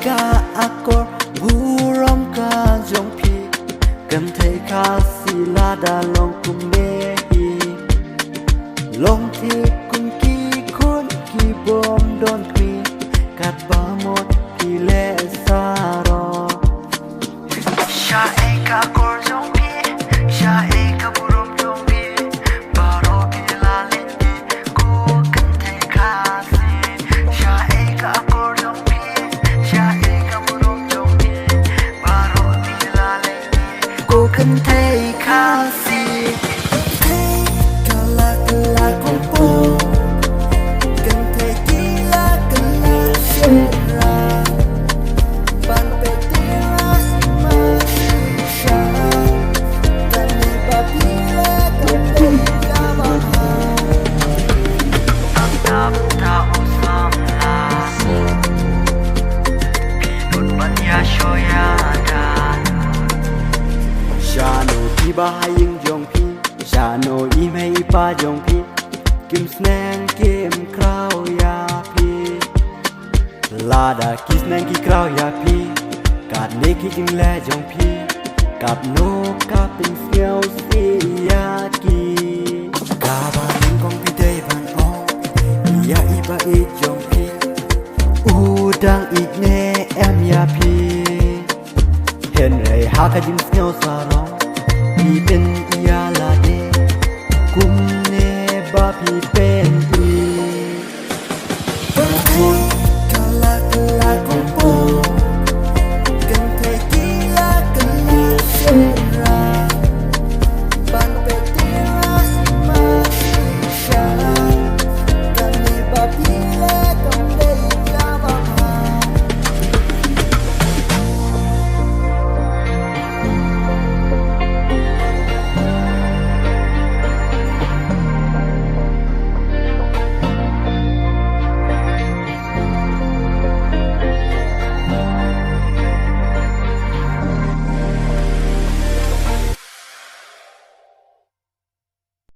ka akor burom ka jong pi kan thei ka sila da long kum me hi long thi kun ki kun ki bom don kwi kat ba mot ki le sa ro sha e ka akor jong pi sha e ka burom jong pi ba ro pi la le ko kan thei ka si sha e ka akor jong pi sha e ka burom jong pi ba ro pi la le ko kan thei ka si kala kala ko po kan thei ki la kala shera ban pe ti la ma sha kan ni ba pi la kan thei ka ba ha tap ta o sam la pinut ban ya shoya da Shano pi ba haying jong pi Shano i mei pa jong pi Kim snang kim krao ya pi Lada ki snang ki krao ya pi Kat ne ki jing le jong pi Kap no kap pin siao si ya ki Ka ba ning kong pi day ban o Ya i ba i jong pi U dang ik ne em ya pi Hen rei ha ka jing siao sa ro